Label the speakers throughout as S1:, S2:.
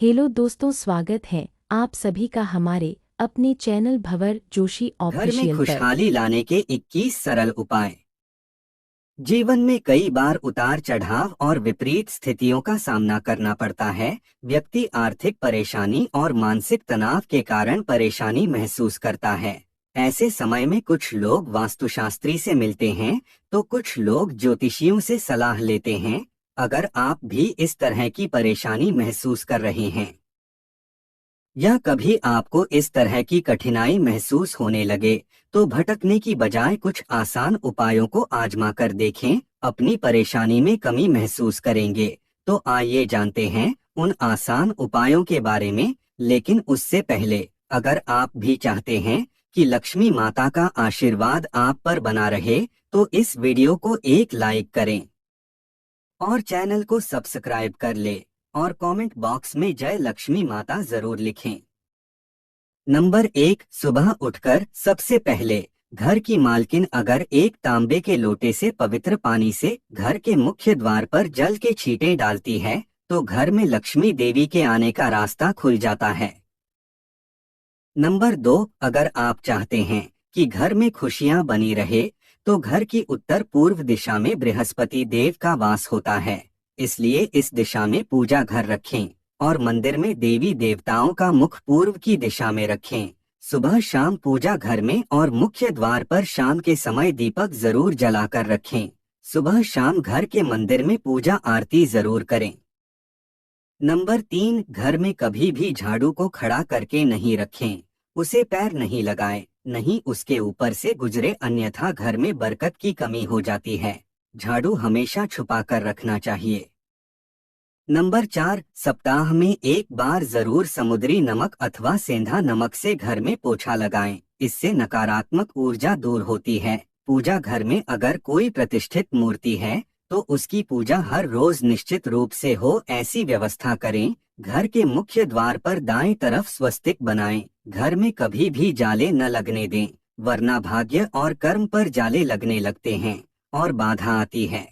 S1: Hello दोस्तों, स्वागत है आप सभी का हमारे अपने चैनल भंवर जोशी
S2: घर में
S1: ऑफिशियल पर।
S2: खुशहाली लाने के 21 सरल उपाय। जीवन में कई बार उतार चढ़ाव और विपरीत स्थितियों का सामना करना पड़ता है। व्यक्ति आर्थिक परेशानी और मानसिक तनाव के कारण परेशानी महसूस करता है। ऐसे समय में कुछ लोग वास्तुशास्त्री से मिलते हैं, तो कुछ लोग ज्योतिषियों से सलाह लेते हैं। अगर आप भी इस तरह की परेशानी महसूस कर रहे हैं या कभी आपको इस तरह की कठिनाई महसूस होने लगे, तो भटकने की बजाय कुछ आसान उपायों को आजमा कर देखें, अपनी परेशानी में कमी महसूस करेंगे। तो आइए जानते हैं उन आसान उपायों के बारे में। लेकिन उससे पहले, अगर आप भी चाहते हैं कि लक्ष्मी माता का आशीर्वाद आप पर बना रहे, तो इस वीडियो को एक लाइक करें और चैनल को सब्सक्राइब कर ले और कमेंट बॉक्स में जय लक्ष्मी माता जरूर लिखें। नंबर 1, सुबह उठकर सबसे पहले घर की मालकिन अगर एक तांबे के लोटे से पवित्र पानी से घर के मुख्य द्वार पर जल के छींटे डालती है, तो घर में लक्ष्मी देवी के आने का रास्ता खुल जाता है। नंबर 2, अगर आप चाहते हैं कि घर में खुशियां बनी रहे, तो घर की उत्तर पूर्व दिशा में बृहस्पति देव का वास होता है। इसलिए इस दिशा में पूजा घर रखें और मंदिर में देवी देवताओं का मुख पूर्व की दिशा में रखें। सुबह शाम पूजा घर में और मुख्य द्वार पर शाम के समय दीपक जरूर जलाकर रखें। सुबह शाम घर के मंदिर में पूजा आरती जरूर करें। नंबर 3, घर में कभी भी झाड़ू को खड़ा करके नहीं रखें। उसे पैर नहीं लगाएं, नहीं उसके ऊपर से गुजरे, अन्यथा घर में बरकत की कमी हो जाती है। झाड़ू हमेशा छुपा कर रखना चाहिए। नंबर 4, सप्ताह में एक बार जरूर समुद्री नमक अथवा सेंधा नमक से घर में पोछा लगाएं। इससे नकारात्मक ऊर्जा दूर होती है। पूजा घर में अगर कोई प्रतिष्ठित मूर्ति है, तो उसकी पूजा हर रोज निश्चित रूप से हो, ऐसी व्यवस्था करें। घर के मुख्य द्वार पर दाएं तरफ स्वस्तिक बनाएं। घर में कभी भी जाले न लगने दें, वरना भाग्य और कर्म पर जाले लगने लगते हैं और बाधा आती है।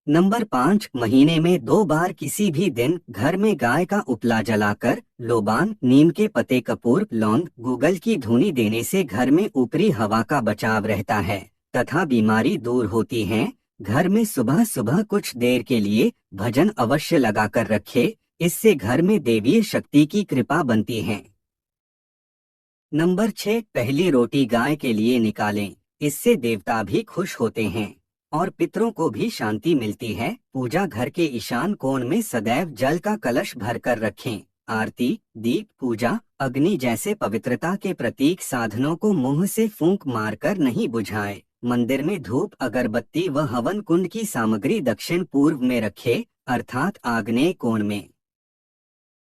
S2: नंबर 5, महीने में 2 बार किसी भी दिन घर में गाय का उपला जलाकर लोबान, नीम के पत्ते, कपूर, लौंग, गूगल की धुनी देने से घर में ऊपरी हवा का बचाव रहता है तथा बीमारी दूर होती है। घर में सुबह सुबह कुछ देर के लिए भजन अवश्य लगाकर रखे, इससे घर में देवीय शक्ति की कृपा बनती है। नंबर 6, पहली रोटी गाय के लिए निकालें, इससे देवता भी खुश होते हैं और पितरों को भी शांति मिलती है। पूजा घर के ईशान कोण में सदैव जल का कलश भरकर रखें। आरती, दीप, पूजा, अग्नि जैसे पवित्रता के प्रतीक साधनों को मुंह से फूंक मारकर नहीं बुझाएं। मंदिर में धूप, अगरबत्ती व हवन कुंड की सामग्री दक्षिण पूर्व में रखे, अर्थात आग्नेय कोण में।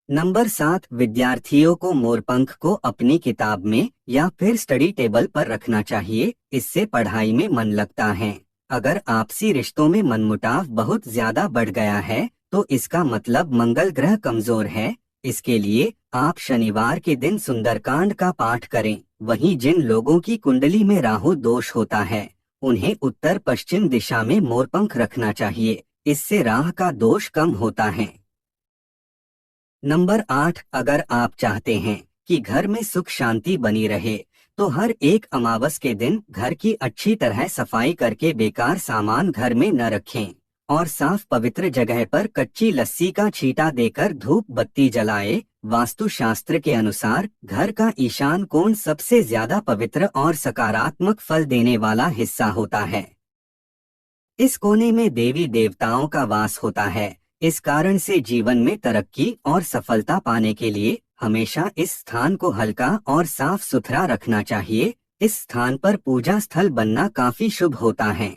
S2: नंबर 7, विद्यार्थियों को मोरपंख को अपनी किताब में या फिर स्टडी टेबल पर रखना चाहिए, इससे पढ़ाई में मन लगता है। अगर आपसी रिश्तों में मनमुटाव बहुत ज्यादा बढ़ गया है, तो इसका मतलब मंगल ग्रह कमजोर है। इसके लिए आप शनिवार के दिन सुंदरकांड का पाठ करें। वहीं जिन लोगों की कुंडली में राहु दोष होता है, उन्हें उत्तर पश्चिम दिशा में मोरपंख रखना चाहिए, इससे राह का दोष कम होता है। नंबर 8, अगर आप चाहते हैं कि घर में सुख शांति बनी रहे, तो हर एक अमावस के दिन घर की अच्छी तरह सफाई करके बेकार सामान घर में न रखें और साफ पवित्र जगह पर कच्ची लस्सी का छींटा देकर धूप बत्ती जलाएं। वास्तु शास्त्र के अनुसार घर का ईशान कोण सबसे ज्यादा पवित्र और सकारात्मक फल देने वाला हिस्सा होता है। इस कोने में देवी देवताओं का वास होता है। इस कारण से जीवन में तरक्की और सफलता पाने के लिए हमेशा इस स्थान को हल्का और साफ सुथरा रखना चाहिए। इस स्थान पर पूजा स्थल बनना काफी शुभ होता है।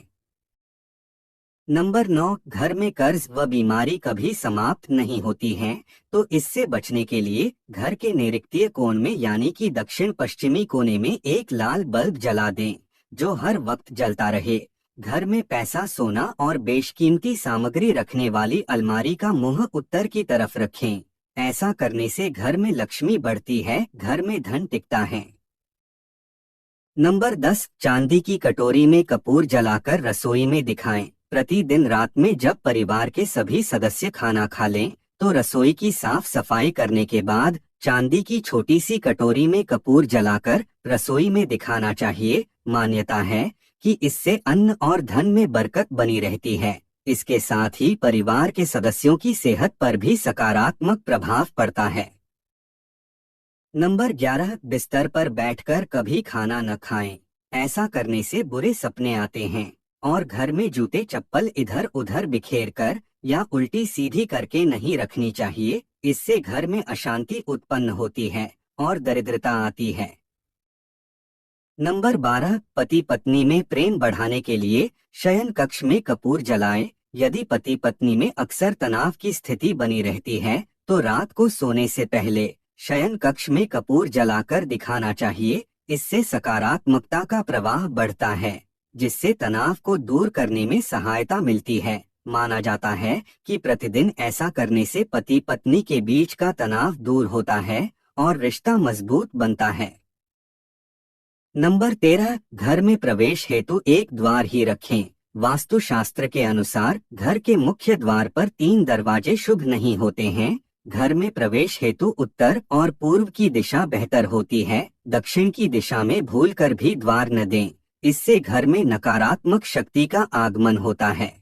S2: नंबर 9, घर में कर्ज व बीमारी कभी समाप्त नहीं होती हैं, तो इससे बचने के लिए घर के नैऋत्य कोण में यानी कि दक्षिण पश्चिमी कोने में एक लाल बल्ब जला दें, जो हर वक्त जलता रहे। घर में पैसा, सोना और बेशकीमती सामग्री रखने वाली अलमारी का मुंह उत्तर की तरफ रखें। ऐसा करने से घर में लक्ष्मी बढ़ती है, घर में धन टिकता है। नंबर 10, चांदी की कटोरी में कपूर जलाकर रसोई में दिखाएं। प्रतिदिन रात में जब परिवार के सभी सदस्य खाना खा लें, तो रसोई की साफ सफाई करने के बाद चांदी की छोटी सी कटोरी में कपूर जलाकर रसोई में दिखाना चाहिए। मान्यता है कि इससे अन्न और धन में बरकत बनी रहती है। इसके साथ ही परिवार के सदस्यों की सेहत पर भी सकारात्मक प्रभाव पड़ता है। नंबर 11, बिस्तर पर बैठकर कभी खाना न खाएं। ऐसा करने से बुरे सपने आते हैं और घर में जूते चप्पल इधर उधर बिखेर कर या उल्टी सीधी करके नहीं रखनी चाहिए। इससे घर में अशांति उत्पन्न होती है और दरिद्रता आती है। नंबर 12, पति पत्नी में प्रेम बढ़ाने के लिए शयन कक्ष में कपूर जलाएं। यदि पति पत्नी में अक्सर तनाव की स्थिति बनी रहती है तो रात को सोने से पहले शयन कक्ष में कपूर जलाकर दिखाना चाहिए। इससे सकारात्मकता का प्रवाह बढ़ता है, जिससे तनाव को दूर करने में सहायता मिलती है। माना जाता है कि प्रतिदिन ऐसा करने से पति पत्नी के बीच का तनाव दूर होता है और रिश्ता मजबूत बनता है। नंबर 13, घर में प्रवेश हेतु एक द्वार ही रखें। वास्तुशास्त्र के अनुसार घर के मुख्य द्वार पर 3 दरवाजे शुभ नहीं होते हैं। घर में प्रवेश हेतु उत्तर और पूर्व की दिशा बेहतर होती है। दक्षिण की दिशा में भूलकर भी द्वार न दें, इससे घर में नकारात्मक शक्ति का आगमन होता है।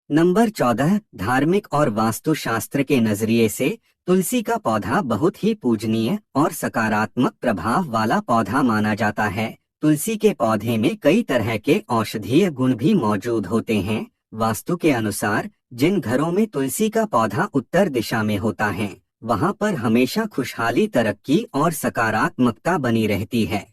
S2: नंबर 14, धार्मिक और वास्तुशास्त्र के नजरिए से तुलसी का पौधा बहुत ही पूजनीय और सकारात्मक प्रभाव वाला पौधा माना जाता है। तुलसी के पौधे में कई तरह के औषधीय गुण भी मौजूद होते हैं। वास्तु के अनुसार जिन घरों में तुलसी का पौधा उत्तर दिशा में होता है, वहां पर हमेशा खुशहाली, तरक्की और सकारात्मकता बनी रहती है।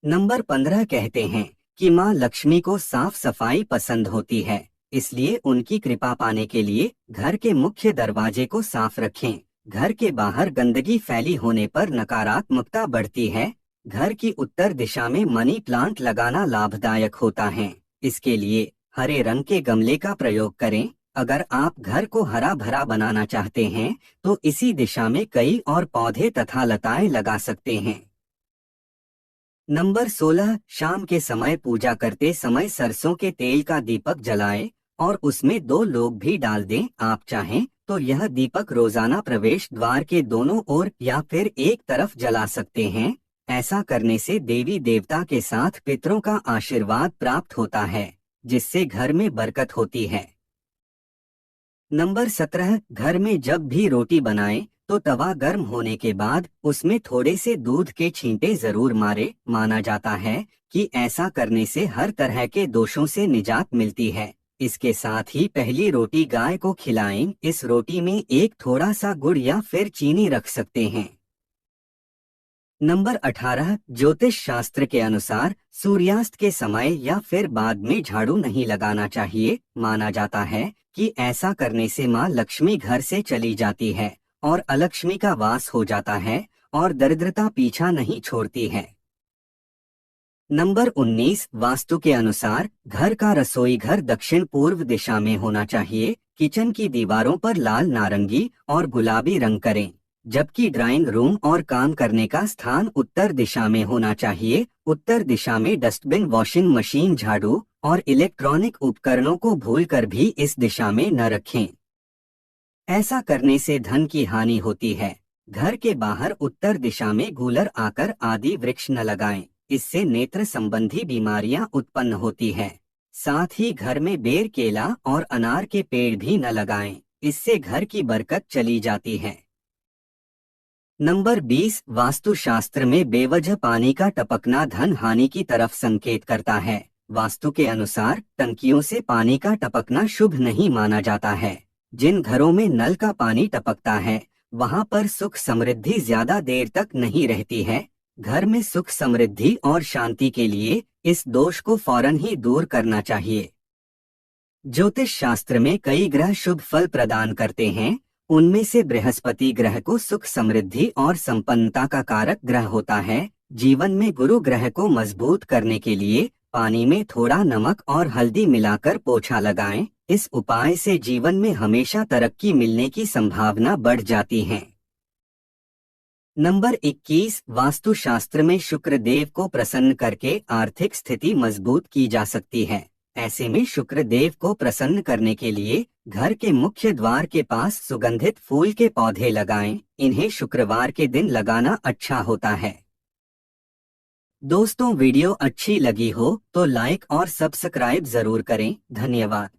S2: नंबर 15 कहते हैं कि माँ लक्ष्मी को साफ सफाई पसंद होती है, इसलिए उनकी कृपा पाने के लिए घर के मुख्य दरवाजे को साफ रखें। घर के बाहर गंदगी फैली होने पर नकारात्मकता बढ़ती है। घर की उत्तर दिशा में मनी प्लांट लगाना लाभदायक होता है। इसके लिए हरे रंग के गमले का प्रयोग करें। अगर आप घर को हरा भरा बनाना चाहते हैं तो इसी दिशा में कई और पौधे तथा लताएं लगा सकते हैं। नंबर 16, शाम के समय पूजा करते समय सरसों के तेल का दीपक जलाएं और उसमें 2 लोग भी डाल दें। आप चाहें तो यह दीपक रोजाना प्रवेश द्वार के दोनों ओर या फिर एक तरफ जला सकते हैं। ऐसा करने से देवी देवता के साथ पितरों का आशीर्वाद प्राप्त होता है, जिससे घर में बरकत होती है। नंबर 17, घर में जब भी रोटी बनाएं तो तवा गर्म होने के बाद उसमें थोड़े से दूध के छींटे जरूर मारे। माना जाता है कि ऐसा करने से हर तरह के दोषों से निजात मिलती है। इसके साथ ही पहली रोटी गाय को खिलाएं। इस रोटी में एक थोड़ा सा गुड़ या फिर चीनी रख सकते हैं। नंबर 18, ज्योतिष शास्त्र के अनुसार सूर्यास्त के समय या फिर बाद में झाड़ू नहीं लगाना चाहिए। माना जाता है कि ऐसा करने से माँ लक्ष्मी घर से चली जाती है और अलक्ष्मी का वास हो जाता है और दरिद्रता पीछा नहीं छोड़ती है। नंबर 19, वास्तु के अनुसार घर का रसोई घर दक्षिण पूर्व दिशा में होना चाहिए। किचन की दीवारों पर लाल, नारंगी और गुलाबी रंग करें, जबकि ड्राइंग रूम और काम करने का स्थान उत्तर दिशा में होना चाहिए। उत्तर दिशा में डस्टबिन, वॉशिंग मशीन, झाड़ू और इलेक्ट्रॉनिक उपकरणों को भूलकर भी इस दिशा में न रखें। ऐसा करने से धन की हानि होती है। घर के बाहर उत्तर दिशा में गूलर, आकर आदि वृक्ष न लगाएं, इससे नेत्र संबंधी बीमारियां उत्पन्न होती है। साथ ही घर में बेर, केला और अनार के पेड़ भी न लगाएं, इससे घर की बरकत चली जाती है। नंबर 20, वास्तुशास्त्र में बेवजह पानी का टपकना धन हानि की तरफ संकेत करता है। वास्तु के अनुसार टंकियों से पानी का टपकना शुभ नहीं माना जाता है। जिन घरों में नल का पानी टपकता है वहां पर सुख समृद्धि ज्यादा देर तक नहीं रहती है। घर में सुख समृद्धि और शांति के लिए इस दोष को फौरन ही दूर करना चाहिए। ज्योतिष शास्त्र में कई ग्रह शुभ फल प्रदान करते हैं। उनमें से बृहस्पति ग्रह को सुख, समृद्धि और संपन्नता का कारक ग्रह होता है। जीवन में गुरु ग्रह को मजबूत करने के लिए पानी में थोड़ा नमक और हल्दी मिलाकर पोछा लगाएं। इस उपाय से जीवन में हमेशा तरक्की मिलने की संभावना बढ़ जाती है। नंबर 21, वास्तुशास्त्र में शुक्र देव को प्रसन्न करके आर्थिक स्थिति मजबूत की जा सकती है। ऐसे में शुक्र देव को प्रसन्न करने के लिए घर के मुख्य द्वार के पास सुगंधित फूल के पौधे लगाएं। इन्हें शुक्रवार के दिन लगाना अच्छा होता है। दोस्तों, वीडियो अच्छी लगी हो तो लाइक और सब्सक्राइब जरूर करें। धन्यवाद।